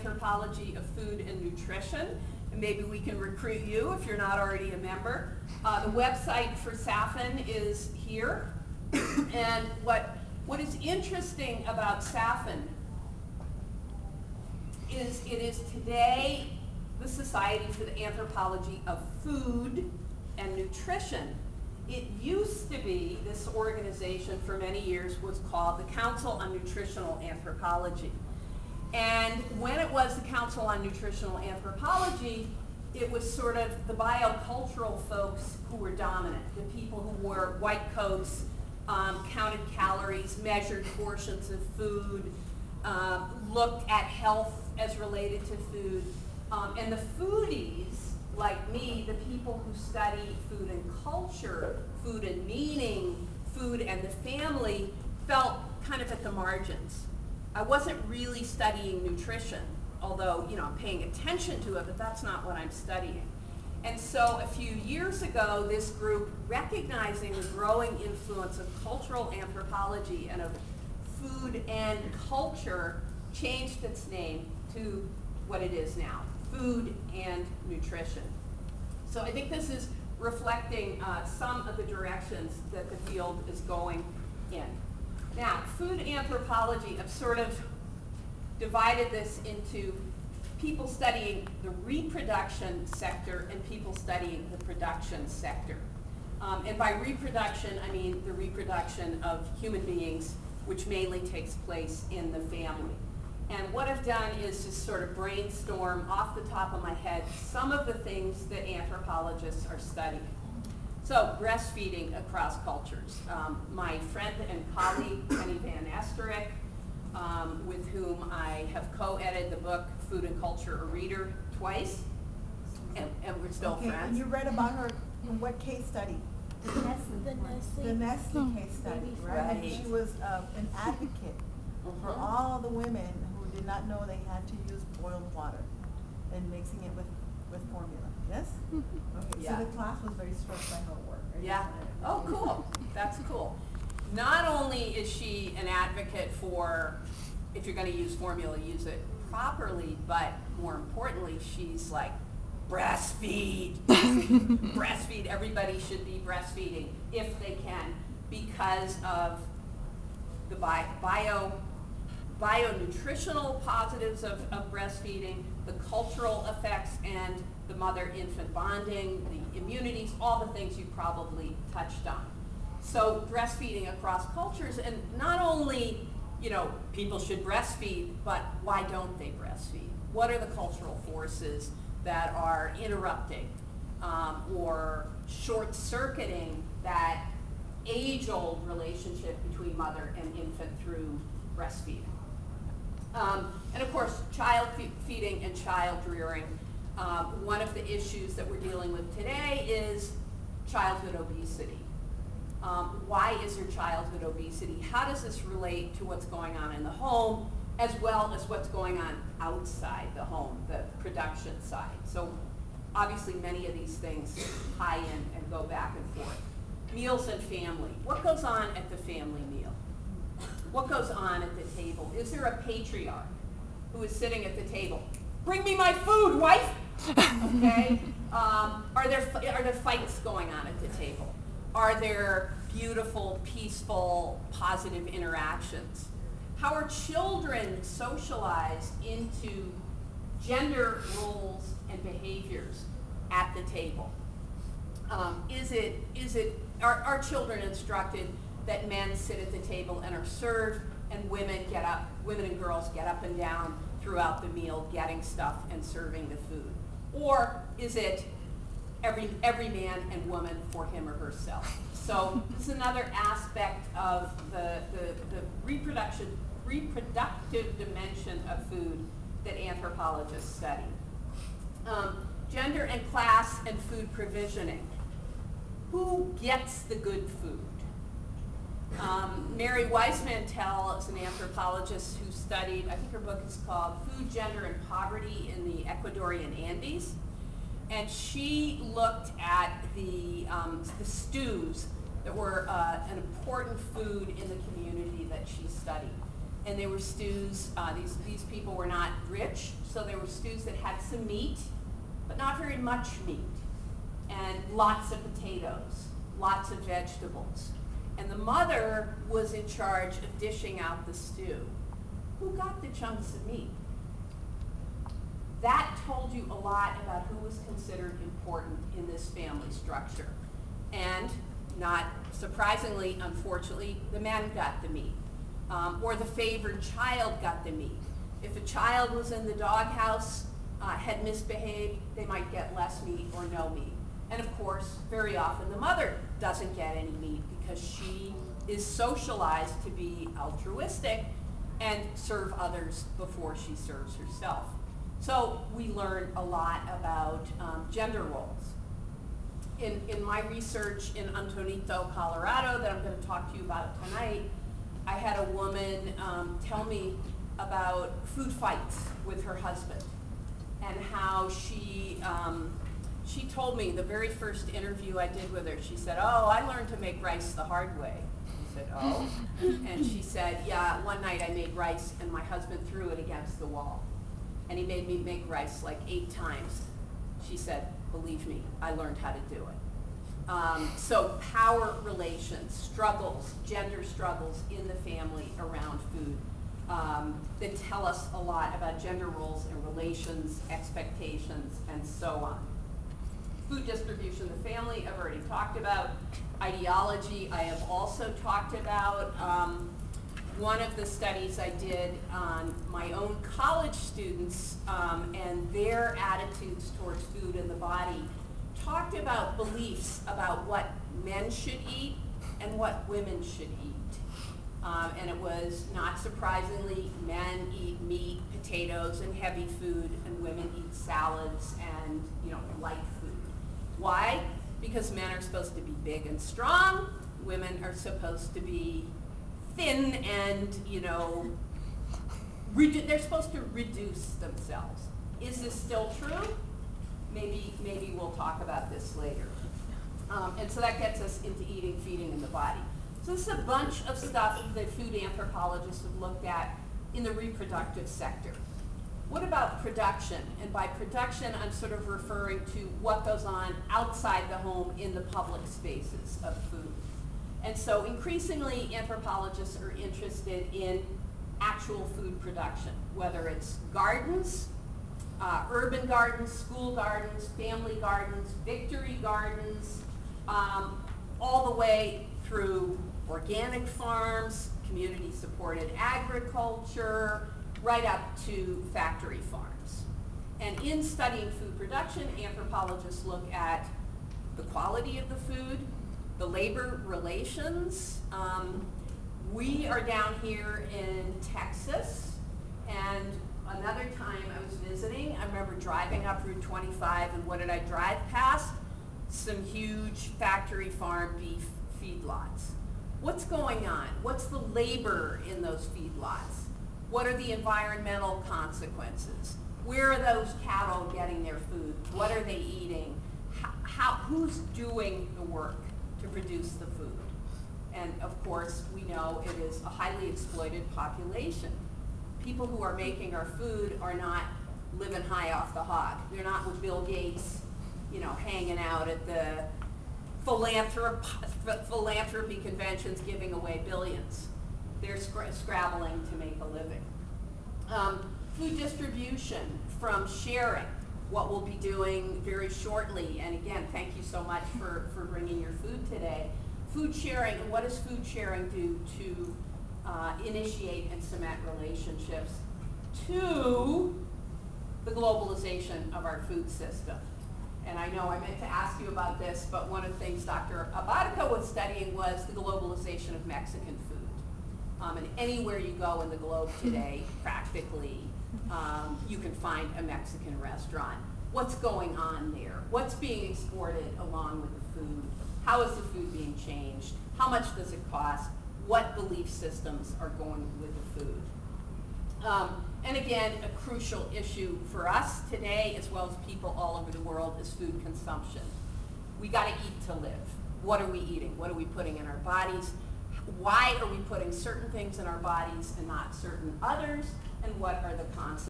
Anthropology of Food and Nutrition, and maybe we can recruit you if you're not already a member. The website for SAFN is here, and what is interesting about SAFN is it is today the Society for the Anthropology of Food and Nutrition. It used to be, this organization for many years was called the Council on Nutritional Anthropology. And when it was the Council on Nutritional Anthropology, it was sort of the biocultural folks who were dominant, the people who wore white coats, counted calories, measured portions of food, looked at health as related to food. And the foodies, like me, the people who study food and culture, food and meaning, food and the family, felt kind of at the margins. I wasn't really studying nutrition, although, you know, I'm paying attention to it, but that's not what I'm studying. And so a few years ago, this group, recognizing the growing influence of cultural anthropology and of food and culture, changed its name to what it is now, Food and Nutrition. So I think this is reflecting some of the directions that the field is going in. Now, food anthropology, I've sort of divided this into people studying the reproduction sector and people studying the production sector. And by reproduction, I mean the reproduction of human beings, which mainly takes place in the family. And what I've done is just sort of brainstorm off the top of my head some of the things that anthropologists are studying. So, breastfeeding across cultures. My friend and colleague, Penny Van Esterik, with whom I have co-edited the book Food and Culture, a Reader, twice, and we're still friends. And you read about her in what case study? The Nestle case study, right? And she was an advocate for all the women who did not know they had to use boiled water and mixing it with formula. Yes? Okay, Yeah. so the class was very struck by her work. Yeah. Oh, cool. That's cool. Not only is she an advocate for, if you're going to use formula, use it properly, but more importantly, she's like, breastfeed. Breastfeed. Everybody should be breastfeeding if they can, because of the bio-nutritional positives of breastfeeding, the cultural effects, and the mother-infant bonding, the immunities, all the things you probably touched on. So breastfeeding across cultures, and not only, you know, people should breastfeed, but why don't they breastfeed? What are the cultural forces that are interrupting or short-circuiting that age-old relationship between mother and infant through breastfeeding? And of course, child feeding and child rearing. One of the issues that we're dealing with today is childhood obesity. Why is there childhood obesity? How does this relate to what's going on in the home, as well as what's going on outside the home, the production side? So obviously many of these things tie in and go back and forth. Meals and family. What goes on at the family meal? What goes on at the table? Is there a patriarch who is sitting at the table? Bring me my food, wife! Okay? Are there fights going on at the table? Are there beautiful, peaceful, positive interactions? How are children socialized into gender roles and behaviors at the table? Are children instructed that men sit at the table and are served, and women and girls get up and down throughout the meal, getting stuff and serving the food? Or is it every man and woman for him or herself? So this is another aspect of the reproductive dimension of food that anthropologists study. Gender and class and food provisioning. Who gets the good food? Mary Weismantel is an anthropologist who studied, I think her book is called Food, Gender, and Poverty in the Ecuadorian Andes. And she looked at the stews that were an important food in the community that she studied. And they were stews, these people were not rich, so they were stews that had some meat, but not very much meat, and lots of potatoes, lots of vegetables. And the mother was in charge of dishing out the stew. Who got the chunks of meat? That told you a lot about who was considered important in this family structure. And not surprisingly, unfortunately, the men got the meat. Or the favored child got the meat. If a child was in the doghouse, had misbehaved, they might get less meat or no meat. And of course, very often the mother doesn't get any meat because she is socialized to be altruistic and serve others before she serves herself. So we learn a lot about gender roles. In my research in Antonito, Colorado, that I'm going to talk to you about tonight, I had a woman tell me about food fights with her husband and how she told me the very first interview I did with her, she said, "Oh, I learned to make rice the hard way." I said, "Oh?" And she said, "Yeah, one night I made rice and my husband threw it against the wall. And he made me make rice like 8 times. She said, "Believe me, I learned how to do it." So power relations, struggles, gender struggles in the family around food that tell us a lot about gender roles and relations, expectations, and so on. Food distribution in the family, I've already talked about. Ideology, I have also talked about. One of the studies I did on my own college students and their attitudes towards food and the body talked about beliefs about what men should eat and what women should eat. And it was, not surprisingly, men eat meat, potatoes, and heavy food, and women eat salads and, light food. Why? Because men are supposed to be big and strong, women are supposed to be thin and, they're supposed to reduce themselves. Is this still true? Maybe we'll talk about this later. And so that gets us into eating, feeding, and the body. So this is a bunch of stuff that food anthropologists have looked at in the reproductive sector. What about production? And by production, I'm sort of referring to what goes on outside the home in the public spaces of food. And so increasingly, anthropologists are interested in actual food production, whether it's gardens, urban gardens, school gardens, family gardens, victory gardens, all the way through organic farms, community-supported agriculture, right up to factory farms. And in studying food production, anthropologists look at the quality of the food, the labor relations. We are down here in Texas, and another time I was visiting, I remember driving up Route 25, and what did I drive past? Some huge factory farm beef feedlots. What's going on? What's the labor in those feedlots? What are the environmental consequences? Where are those cattle getting their food? What are they eating? Who's doing the work to produce the food? And of course, we know it is a highly exploited population. People who are making our food are not living high off the hog. They're not with Bill Gates, hanging out at the philanthropy conventions giving away billions. They're scrabbling to make a living. Food distribution from sharing, what we'll be doing very shortly. And again, thank you so much for bringing your food today. Food sharing, and what does food sharing do to initiate and cement relationships to the globalization of our food system? And I know I meant to ask you about this, but one of the things Dr. Abadica was studying was the globalization of Mexican food. And anywhere you go in the globe today, practically, you can find a Mexican restaurant. What's going on there? What's being exported along with the food? How is the food being changed? How much does it cost? What belief systems are going with the food? And again, a crucial issue for us today, as well as people all over the world, is food consumption. We got to eat to live. What are we eating? What are we putting in our bodies? why are we putting certain things in our bodies and not certain others, and what are the consequences?